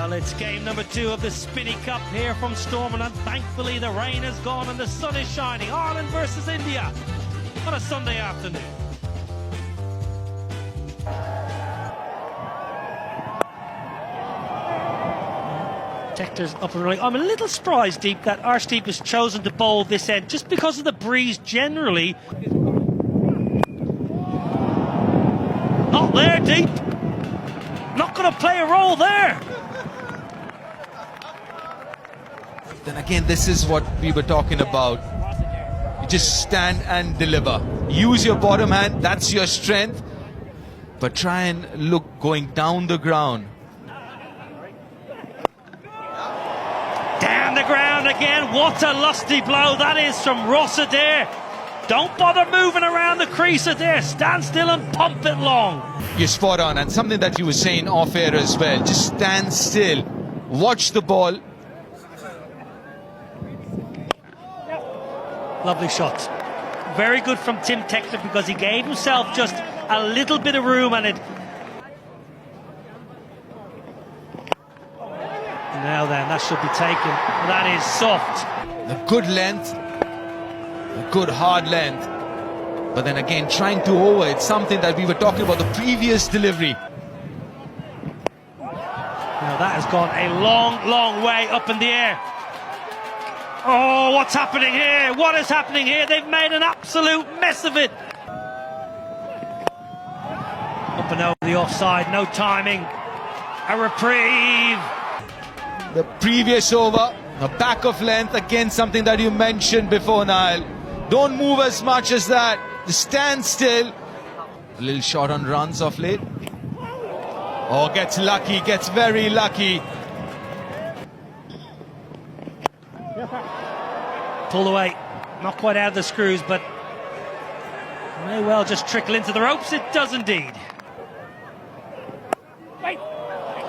Well, it's game number 2 of the Spinney Cup here from Stormont, and thankfully the rain is gone and the sun is shining. Ireland versus India on a Sunday afternoon. Tector's up and running. I'm a little surprised, Deep, that Arshdeep has chosen to bowl this end just because of the breeze generally. Not there, Deep. Not going to play a role there. Then again, this is what we were talking about. You just stand and deliver. Use your bottom hand, that's your strength. But try and look going down the ground. Down the ground again. What a lusty blow that is from Ross Adair. Don't bother moving around the crease, Adair. Stand still and pump it long. You're spot on, and something that you were saying off air as well. Just stand still, watch the ball. Lovely shot. Very good from Tim Tector because he gave himself just a little bit of room and it. Now then, that should be taken. That is soft. A good length, a good hard length. But then again, trying to over, it's something that we were talking about the previous delivery. Now that has gone a long, long way up in the air. Oh, what's happening here? What is happening here? They've made an absolute mess of it. Up and over the offside, no timing. A reprieve. The previous over, a back of length, again something that you mentioned before, Niall. Don't move as much as that. Just stand still. A little short on runs off late. Oh, gets lucky, gets very lucky. Pulled away, not quite out of the screws, but may well just trickle into the ropes. It does indeed.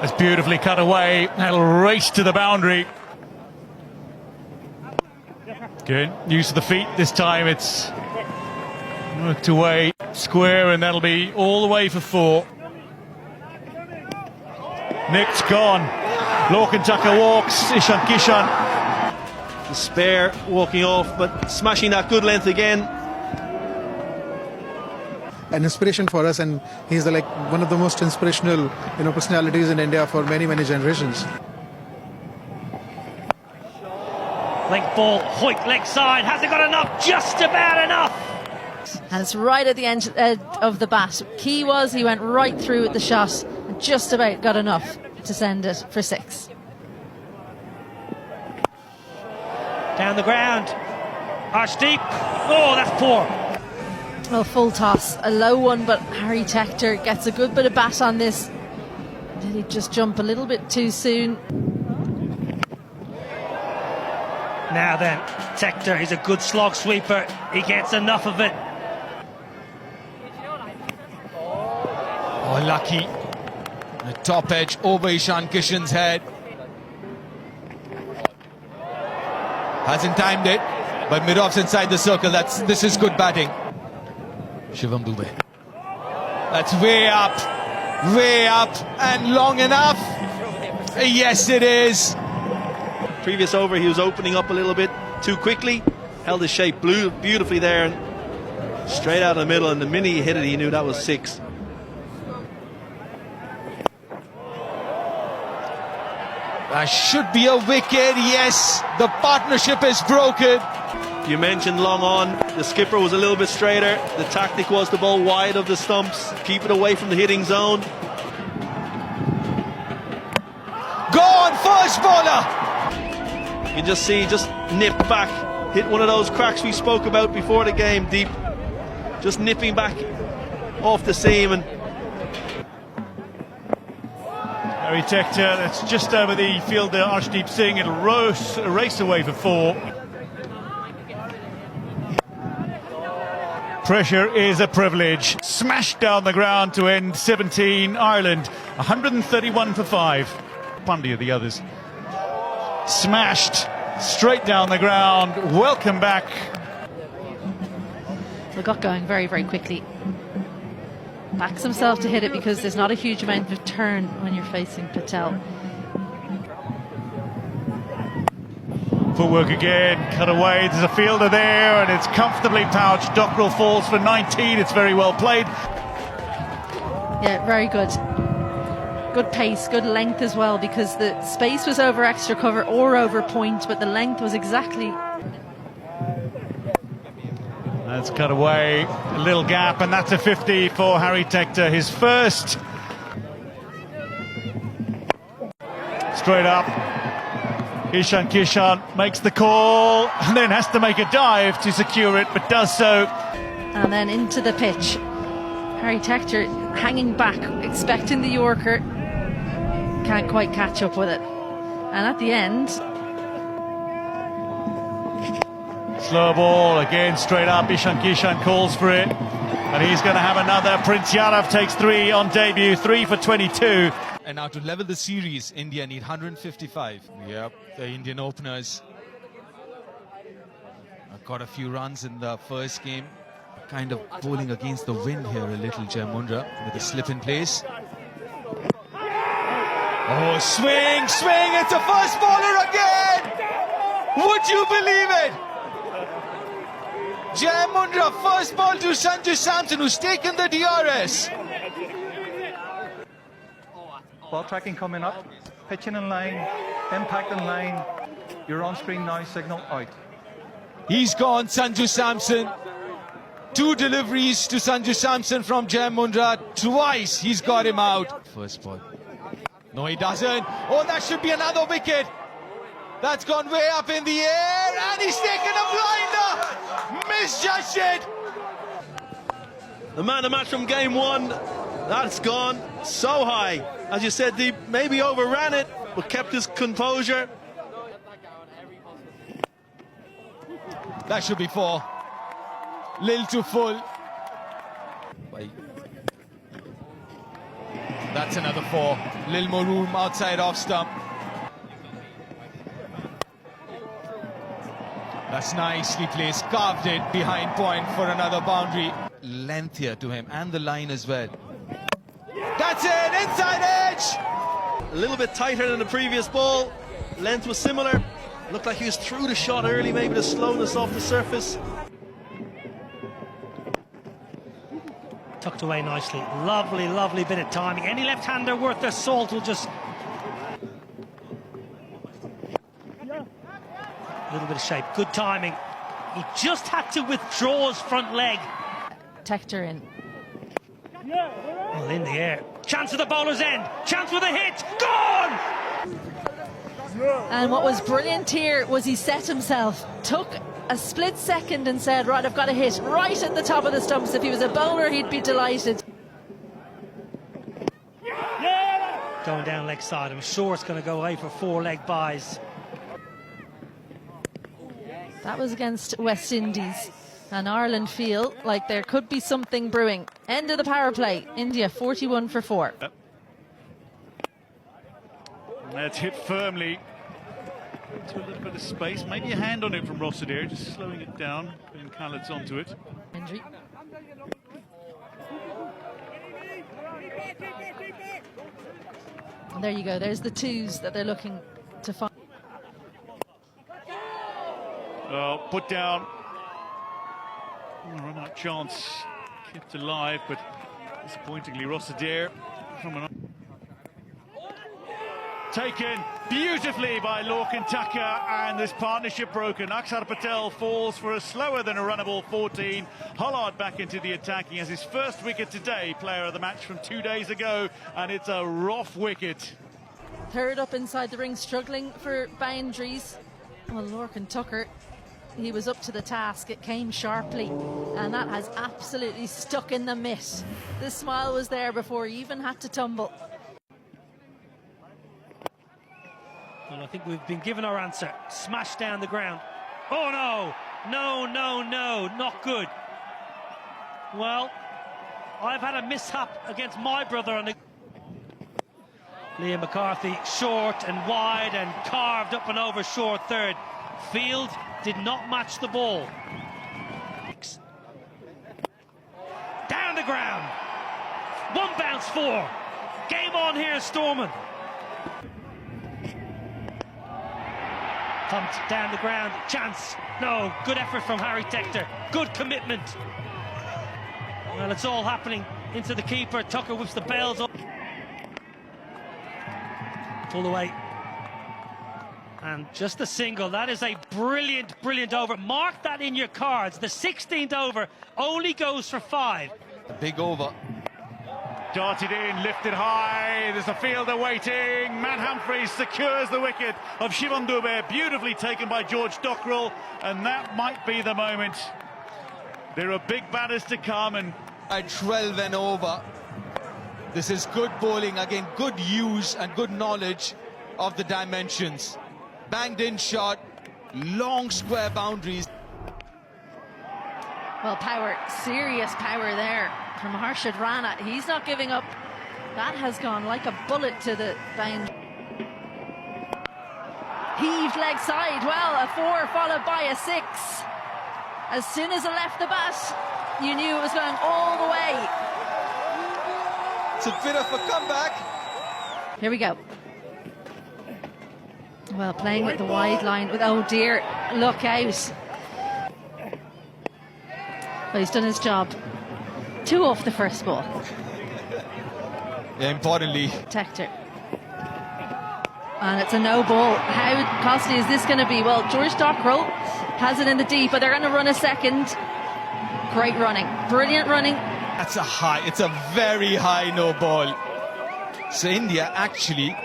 It's beautifully cut away. That'll race to the boundary. Good. Use of the feet. This time it's worked away square, and that'll be all the way for 4. Nick's gone. Lorcan Tucker walks. Ishan Kishan. The spare walking off, but smashing that good length again. An inspiration for us, and he's like one of the most inspirational, personalities in India for many generations. Length ball, Hoyt leg side, has it got enough? Just about enough. And it's right at the end of the bat. Key was he went right through with the shot and just about got enough to send it for 6. Down the ground, Arshdeep. Oh, that's poor. Well, full toss, a low one, but Harry Tector gets a good bit of bat on this. Did he just jump a little bit too soon? Now then, Tector, he's a good slog sweeper. He gets enough of it. Oh, lucky. The top edge over Ishan Kishan's head. Hasn't timed it, but Mirov's inside the circle. This is good batting. Shivam Dube. That's way up, and long enough. Yes, it is. Previous over, he was opening up a little bit too quickly. Held his shape beautifully there, and straight out of the middle. And the minute he hit it, he knew that was 6. That should be a wicket. Yes, the partnership is broken. You mentioned long on. The skipper was a little bit straighter. The tactic was to bowl wide of the stumps, keep it away from the hitting zone. Gone, first bowler. You can just see, just nip back, hit one of those cracks we spoke about before the game, Deep. Just nipping back off the seam, and Harry Tector, that's just over the fielder Arshdeep Singh. It'll race away for 4. Pressure is a privilege. Smashed down the ground to end 17. Ireland 131 for 5. Pandya the others. Smashed straight down the ground. Welcome back. They got going very quickly. Backs himself to hit it because there's not a huge amount of turn when you're facing Patel. Footwork again, cut away, there's a fielder there, and it's comfortably pouched. Dockrell falls for 19, it's very well played. Yeah, very good. Good pace, good length as well, because the space was over extra cover or over point, but the length was exactly... That's cut away, a little gap, and that's a 50 for Harry Tector, his first. Straight up, Ishan Kishan makes the call, and then has to make a dive to secure it, but does so. And then into the pitch. Harry Tector hanging back, expecting the Yorker. Can't quite catch up with it. And at the end... Slow ball, again straight up, Ishan Kishan calls for it. And he's going to have another. Prince Yadav takes 3 on debut, 3 for 22. And now to level the series, India need 155. Yep, the Indian openers got a few runs in the first game. Kind of bowling against the wind here a little, Jai Mundra, with a slip in place. Oh, swing, swing, it's a first bowler again! Would you believe it? Jai Mundra, first ball to Sanju Samson, who's taken the DRS. Ball tracking coming up, pitching in line, impact in line. You're on screen now, signal out. He's gone, Sanju Samson. 2 deliveries to Sanju Samson from Jai Mundra. Twice he's got him out. First ball. No, he doesn't. Oh, that should be another wicket. That's gone way up in the air, and he's taken a blinder. Misjudged it. The man of the match from game 1, that's gone so high. As you said, Deep maybe overran it, but kept his composure. That should be 4. Lil to full. That's another 4. Lil more room outside off stump. That's nicely placed. Carved it behind point for another boundary. Length here to him and the line as well. That's it, inside edge. A little bit tighter than the previous ball. Length was similar. Looked like he was through the shot early, maybe the slowness off the surface. Tucked away nicely. Lovely, lovely bit of timing. Any left-hander worth their salt will just... A little bit of shape. Good timing. He just had to withdraw his front leg. Tector in. Well, in the air. Chance at the bowler's end. Chance with a hit. Gone! And what was brilliant here was he set himself, took a split second and said, right, I've got a hit right at the top of the stumps. If he was a bowler, he'd be delighted. Going down leg side. I'm sure it's going to go away for 4 leg byes. That was against West Indies. And Ireland feel like there could be something brewing. End of the power play. India 41 for 4. That's hit firmly into a little bit of space. Maybe a hand on it from Rossiter, just slowing it down. Ben Khaled's onto it. Injury. And there you go. There's the 2s that they're looking to find. Oh, put down. Run out chance. Kept alive, but disappointingly Rossiter from an... Taken beautifully by Lorcan Tucker, and this partnership broken. Akshar Patel falls for a slower than a runnable 14. Hollard back into the attacking as his first wicket today, player of the match from 2 days ago, and it's a rough wicket. Third up inside the ring, struggling for boundaries. Well, Lorcan Tucker, he was up to the task. It came sharply, and that has absolutely stuck in the mitt. The smile was there before he even had to tumble. And I think we've been given our answer. Smashed down the ground. Oh no! No, no, no, not good. Well, I've had a mishap against my brother on the... Liam McCarthy short and wide and carved up and over short third. Field did not match the ball. Down the ground. 1 bounce 4. Game on here, Stormont. Pumped down the ground, chance. No, good effort from Harry Tector. Good commitment. Well, it's all happening into the keeper. Tucker whips the bells up. Pull away. And just a single. That is a brilliant, brilliant over. Mark that in your cards. The 16th over only goes for 5. A big over. Darted in, lifted high, there's a fielder waiting. Matt Humphreys secures the wicket of Shivam Dube, beautifully taken by George Dockrell, and that might be the moment. There are big batters to come, and At 12 and over. This is good bowling, again, good use and good knowledge of the dimensions. Banged in shot, long square boundaries. Well, power, serious power there from Harshad Rana. He's not giving up. That has gone like a bullet to the bound. Heaved leg side. Well, a 4 followed by a 6. As soon as it left the bat, you knew it was going all the way. It's a bit of a comeback. Here we go. Well, playing with the wide line. With, oh dear, look out. Well, he's done his job. 2 off the first ball. Yeah, importantly. Tector. And it's a no ball. How costly is this going to be? Well, George Dockrell has it in the deep, but they're going to run a second. Great running. Brilliant running. That's a high, it's a very high no ball. So India actually...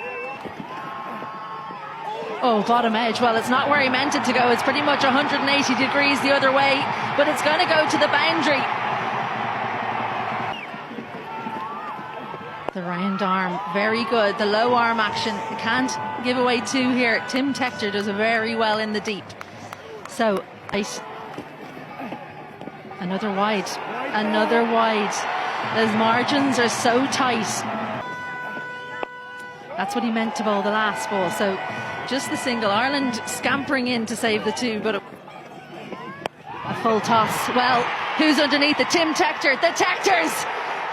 Oh, bottom edge. Well, it's not where he meant it to go. It's pretty much 180 degrees the other way, but it's going to go to the boundary. The round arm, very good. The low arm action, can't give away 2 here. Tim Tector does very well in the deep. So, another wide, another wide. Those margins are so tight. That's what he meant to bowl the last ball. So, just the single. Ireland scampering in to save the 2, but a full toss. Well, who's underneath it? Tim Tector. The Tectors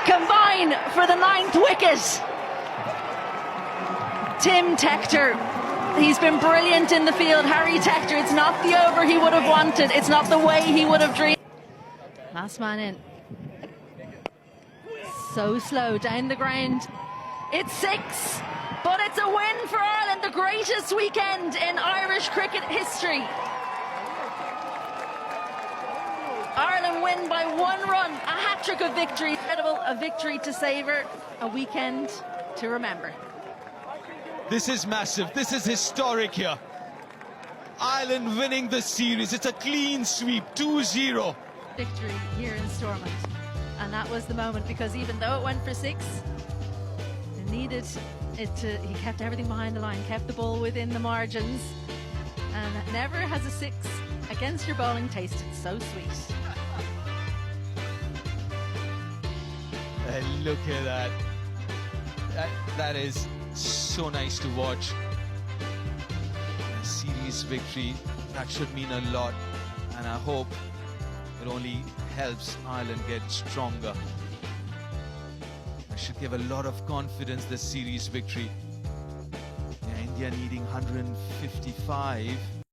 combine for the 9th wicket. Tim Tector, he's been brilliant in the field. Harry Tector, it's not the over he would have wanted. It's not the way he would have dreamed. Last man in. So slow down the ground. It's 6, but it's a win for Ireland. The greatest weekend in Irish cricket history. Ireland win by 1 run, a hat-trick of victory. Incredible, a victory to savour, a weekend to remember. This is massive, this is historic here. Ireland winning the series, it's a clean sweep, 2-0. Victory here in Stormont. And that was the moment, because even though it went for 6, it needed it to, he kept everything behind the line, kept the ball within the margins. And never has a 6 against your bowling tasted so sweet. Look at that. That is so nice to watch. A series victory, that should mean a lot, and I hope it only helps Ireland get stronger. It should give a lot of confidence, this series victory. Yeah, India needing 155.